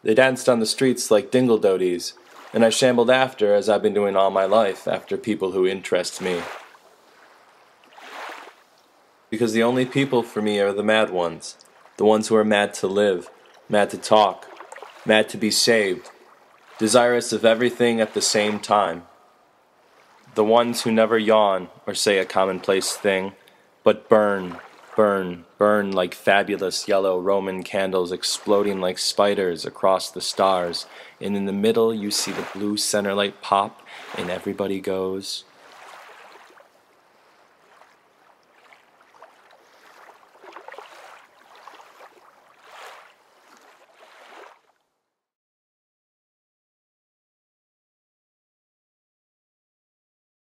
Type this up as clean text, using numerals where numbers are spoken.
They danced on the streets like dingle-doties, and I shambled after, as I've been doing all my life, after people who interest me. Because the only people for me are the mad ones, the ones who are mad to live, mad to talk, mad to be saved, desirous of everything at the same time. The ones who never yawn or say a commonplace thing, but burn, burn, burn like fabulous yellow Roman candles exploding like spiders across the stars, and in the middle you see the blue center light pop, and everybody goes,